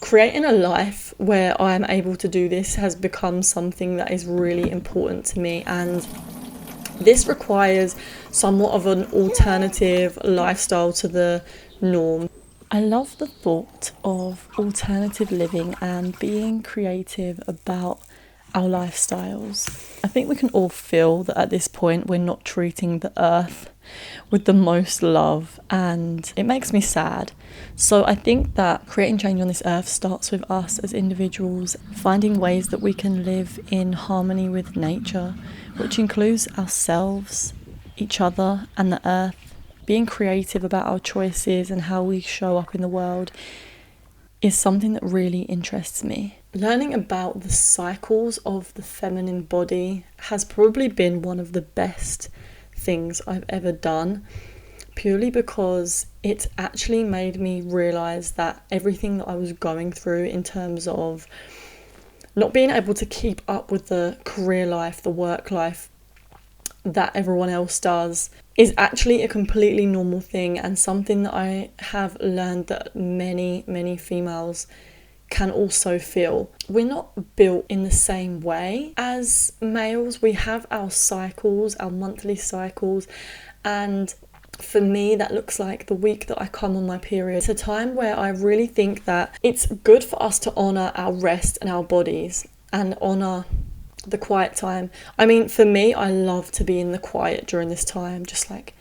Creating a life where I'm able to do this has become something that is really important to me, and this requires somewhat of an alternative lifestyle to the norm. I love the thought of alternative living and being creative about our lifestyles. I think we can all feel that at this point we're not treating the earth with the most love, and it makes me sad. So I think that creating change on this earth starts with us as individuals finding ways that we can live in harmony with nature, which includes ourselves, each other, and the earth. Being creative about our choices and how we show up in the world is something that really interests me. Learning about the cycles of the feminine body has probably been one of the best things I've ever done, purely because it actually made me realise that everything that I was going through in terms of not being able to keep up with the career life, the work life that everyone else does, is actually a completely normal thing, and something that I have learned that many females can also feel. We're not built in the same way as males. We have our cycles, our monthly cycles, and for me that looks like the week that I come on my period. It's a time where I really think that it's good for us to honour our rest and our bodies and honour the quiet time. I mean, for me, I love to be in the quiet during this time, just like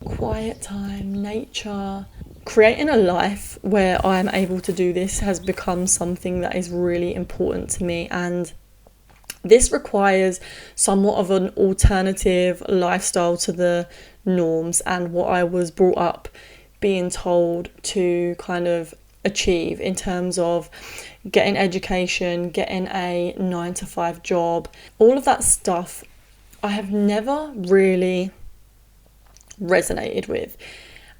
quiet time, nature. Creating a life where I'm able to do this has become something that is really important to me, and this requires somewhat of an alternative lifestyle to the norms and what I was brought up being told to kind of achieve in terms of getting education, getting a 9-to-5 job. All of that stuff I have never really resonated with,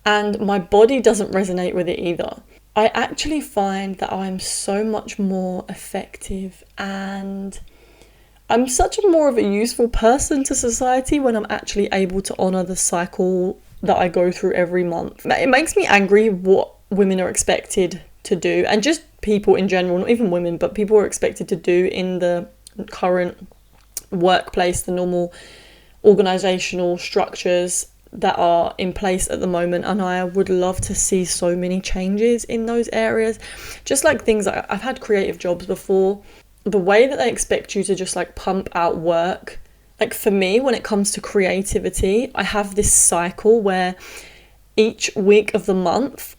and my body doesn't resonate with it either. I actually find that I'm so much more effective and I'm such a more of a useful person to society when I'm actually able to honour the cycle that I go through every month. It makes me angry what women are expected to do, and just people in general, not even women, but people are expected to do in the current workplace, the normal organisational structures that are in place at the moment. And I would love to see so many changes in those areas. Just like things like, I've had creative jobs before, the way that they expect you to just like pump out work. Like for me, when it comes to creativity, I have this cycle where each week of the month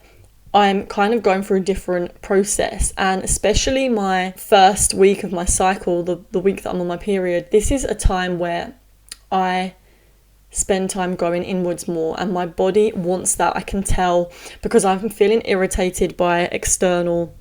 I'm kind of going through a different process, and especially my first week of my cycle, the week that I'm on my period, this is a time where I spend time going inwards more, and my body wants that. I can tell, because I'm feeling irritated by external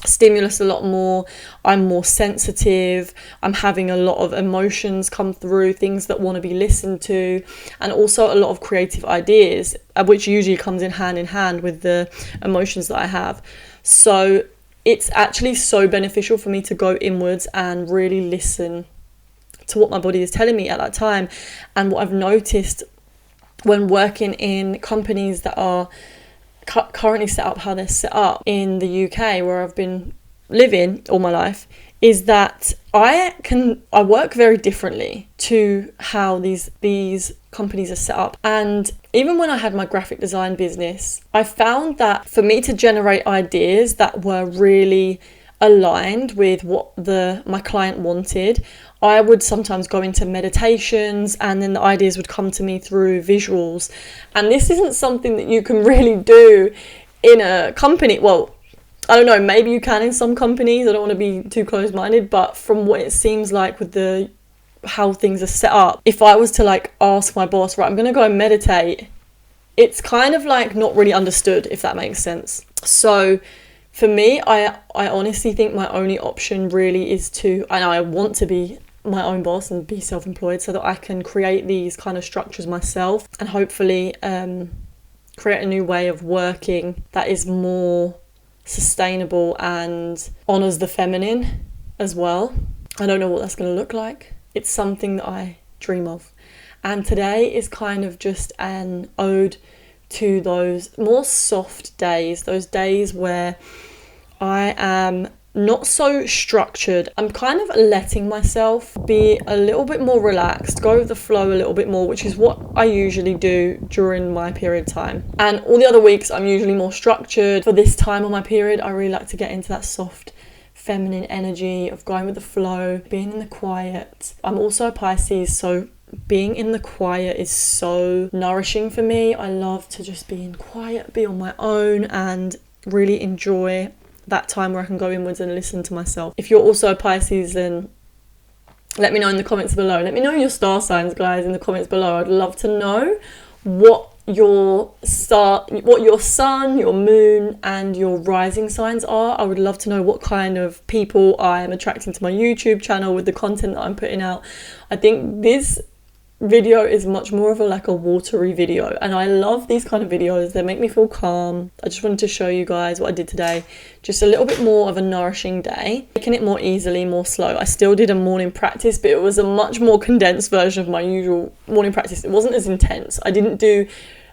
stimulus a lot more. I'm more sensitive. I'm having a lot of emotions come through, things that want to be listened to, and also a lot of creative ideas, which usually comes in hand with the emotions that I have. So it's actually so beneficial for me to go inwards and really listen to what my body is telling me at that time. And what I've noticed when working in companies that are currently set up how they're set up in the UK, where I've been living all my life, is that I work very differently to how these companies are set up. And even when I had my graphic design business, I found that for me to generate ideas that were really aligned with what my client wanted, I would sometimes go into meditations, and then the ideas would come to me through visuals. And this isn't something that you can really do in a company. Well, I don't know, maybe you can in some companies. I don't want to be too close-minded, but from what it seems like with how things are set up, if I was to like ask my boss, right, I'm going to go and meditate, it's kind of like not really understood, if that makes sense. So for me, I honestly think my only option really is and I want to be my own boss and be self-employed, so that I can create these kind of structures myself and hopefully create a new way of working that is more sustainable and honours the feminine as well. I don't know what that's going to look like. It's something that I dream of. And today is kind of just an ode to those more soft days, those days where I am not so structured. I'm kind of letting myself be a little bit more relaxed, go with the flow a little bit more, which is what I usually do during my period time. And all the other weeks I'm usually more structured. For this time of my period, I really like to get into that soft feminine energy of going with the flow, being in the quiet. I'm also a Pisces, so being in the quiet is so nourishing for me. I love to just be in quiet, be on my own, and really enjoy that time where I can go inwards and listen to myself. If you're also a Pisces, then let me know in the comments below. Let me know your star signs, guys, in the comments below. I'd love to know what your sun, your moon, and your rising signs are. I would love to know what kind of people I am attracting to my YouTube channel with the content that I'm putting out. I think this video is much more of a watery video, and I love these kind of videos. They make me feel calm. I just wanted to show you guys what I did today. Just a little bit more of a nourishing day, taking it more easily, more slow. I still did a morning practice, but it was a much more condensed version of my usual morning practice. It wasn't as intense. I didn't do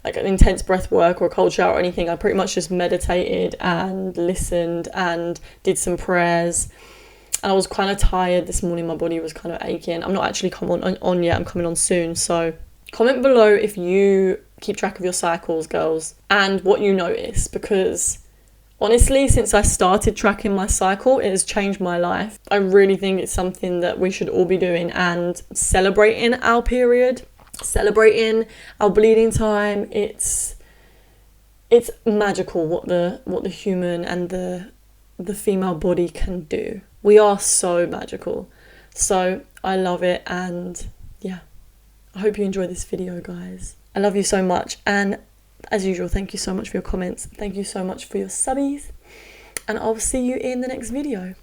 like an intense breath work or a cold shower or anything. I pretty much just meditated and listened and did some prayers. And I was kind of tired this morning. My body was kind of aching. I'm not actually come on yet. I'm coming on soon. So comment below if you keep track of your cycles, girls, and what you notice, because honestly, since I started tracking my cycle, it has changed my life. I really think it's something that we should all be doing, and celebrating our period, celebrating our bleeding time. It's magical what the human and the female body can do. We are so magical. So I love it, and yeah, I hope you enjoy this video, guys. I love you so much, and as usual, thank you so much for your comments. Thank you so much for your subbies, and I'll see you in the next video.